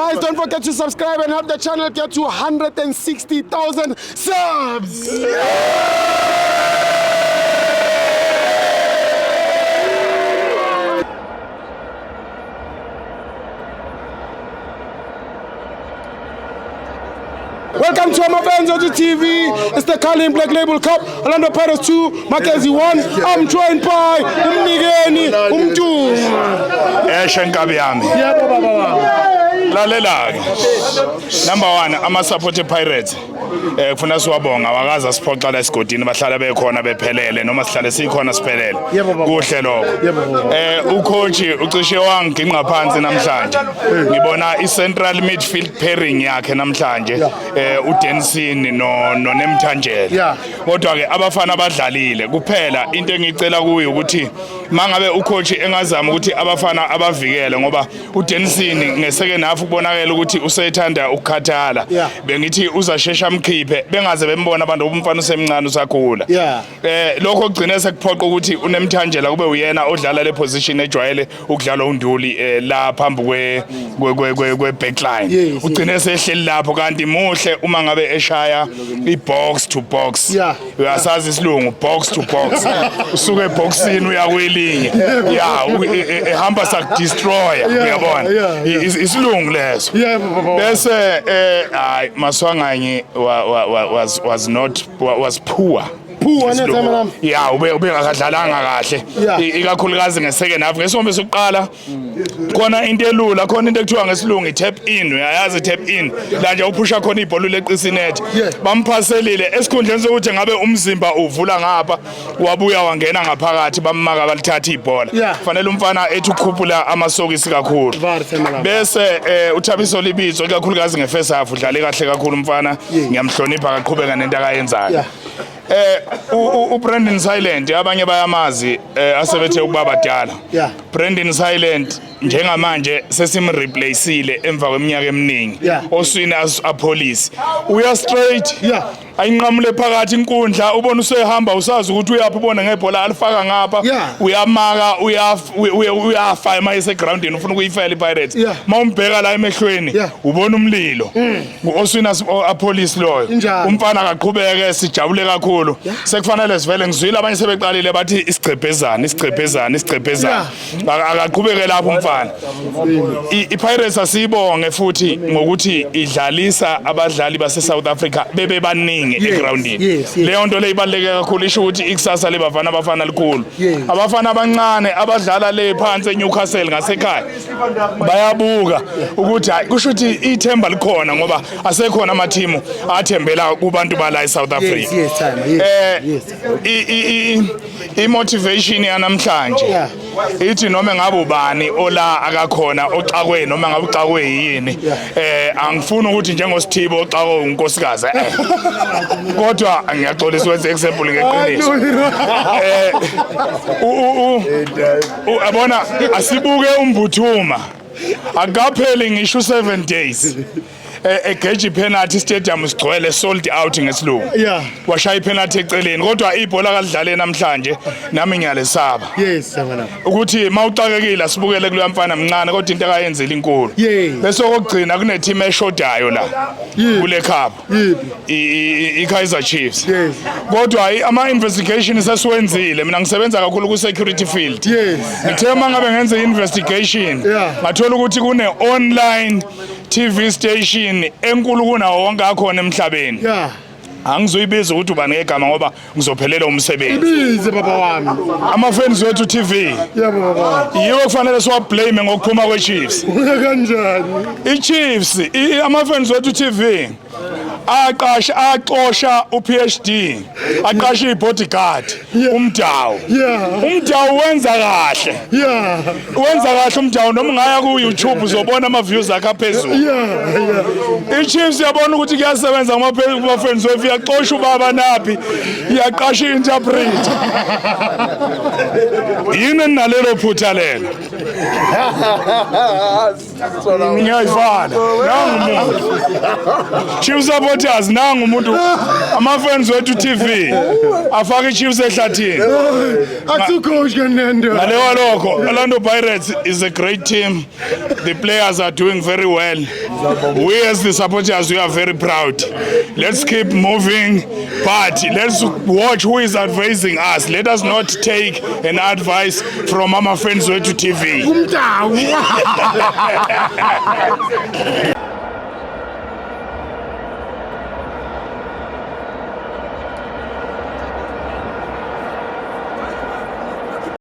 Guys, don't forget to subscribe and help the channel get to 160,000 subs. Welcome to Amavenzo TV. It's the Carling Black Label Cup. Orlando Pirates 2, Mackenzie 1. I'm joined by Umnigeni Umtu. Shenkabi yami. Yebo baba. Lalela ke. Number 1 ama support Pirates. Kufuna siwabonga wakaza siphoxa la esigodini bahlala bekhona bephelele noma sihlale sikhona siphelele. Kuhle lokho. Ucoach ucishe wanginqa phansi namhlanje. Ngibona i-central midfield pairing yakhe namhlanje. uDenson noNemthanjela kodwa ke abafana abadlalile kuphela into engicela kuyo ukuthi mangabe ucoach engazama ukuthi abafana abavikele ngoba uDenson ngesecond half ubonakala ukuthi usethanda ukukhathala bengithi uzashesha amkhiphe bengaze bembona abantu umfana usemncane usakhula lokho kugcine sekuphoqa ukuthi uNemthanjela kube uyena odlala le position ejwayele ukudlala unduli la phambi kwe backline ugcine sehleli lapho kanti muhle uma ngabe eshaya i-box to box uyasazi isilungu box to box usuke eboxini uya kwelinye ehamba sakudestroya uyabona isilungu leso bese hayi Maswanganyi was poor ubengakadlalanga kahle ikakhulukazi ngesecond half ngesombe sokuqala khona into elula khona into ekuthiwa ngesilungu i-tap in uyayazi tap in la nje uphusha khona ibhola leqisa net bamphaselile esikhundleni sokuthi ngabe umzimba uvula ngapha wabuya wangena ngaphakathi bammaka balithatha ibhola kufanele umfana ethi ukhuphula amasokisi kakhulu bese uThabiso Libizo ikakhulukazi ngefirst half udlale kahle kakhulu umfana ngiyamhlonipha akaqhubeka nento akayenzayo uBrandon Silent abanye bayamazi asebethe ukuba badala Brandon Silent njengamanje sesimreplaceile emva kweminyaka eminingi oswini apolice uya straight ayinqamule phakathi inkundla ubona usehamba usazi ukuthi uyaphi ubona ngebhola alifaka ngapha uyamaka uyafa emayise groundini ufuna ukuyifela iPirates mawumbheka la emehlweni ubona umlilo oswini apolice loyo umfana akaqhubeke sijabule kakhulu sekufanele sivele ngizwile abanye sebeqalile bathi isichebhezana akaqhubeke lapho umfana iPirates asibonge futhi ngokuthi idlalisa abadlali base South Africa bebe baningi egroundini leyo nto le ibaleke kakhulu isho ukuthi ikusasa lebafana abafana likhulu abafana abancane abadlala le phansi eNewcastle ngasekhaya bayabuka ukuthi hayi kusho ukuthi ithemba likhona ngoba asekhona amathimu athembela kubantu bala eSouth Africa imotivation yanamhlanje ithi noma ngabe ubani ola akakhona oxakwe noma ngabe uxakwe yini angifuni ukuthi njengosithibo oxakwe unkosikazi kodwa ngiyaxolisa wenze example ngeqiniso abona asibuke umbuthuma akapheli ngisho 7 days egeji penalty stadium sigcwele sold out ngesilungu washaya ipenalty eceleni kodwa ibhola kalidlale namhlanje nami ngiyalesaba ukuthi mawuxakekile sibukele kulo mfana mncane kodwa into akayenzela inkulu bese okugcina kune team eshodayo la kule cup iKaizer Chiefs kodwa ama investigation sesiwenzile mina ngisebenza kakhulu ku security field ngithe mangabe ngenze investigation ngathola ukuthi kune online TV station enkulu kunawo wonke akhona emhlabeni angizoyibiza ukuthi ubani ngegama ngoba ngizophelela umsebenzi ibize baba wami amafans wethu TV baba yiwo kufanele siwablame ngokuphuma kweChiefs kanjani iChiefs amafans wethu TV aqosha uPhD aqasha ibodyguard umdawu wenza kahle umdawu noma ungaya ku YouTube uzobona ama views akhe phezulu iChiefs yabona ukuthi kuyasebenza ngama-fans wethu yaqosha ubaba naphi yaqasha interpreter yini nalelo phutha lelo ngiyayivala nangu Chiefs supporters nangu umuntu ama-fans wethu TV afaka i-Chiefs ehlathini ngalewa lokho Orlando Pirates is a great team. The players are doing very well. We as the supporters, we are very proud. Let's keep moving, but let's watch who is advising us. Let us not take an advice from Mama Friends Way to TV.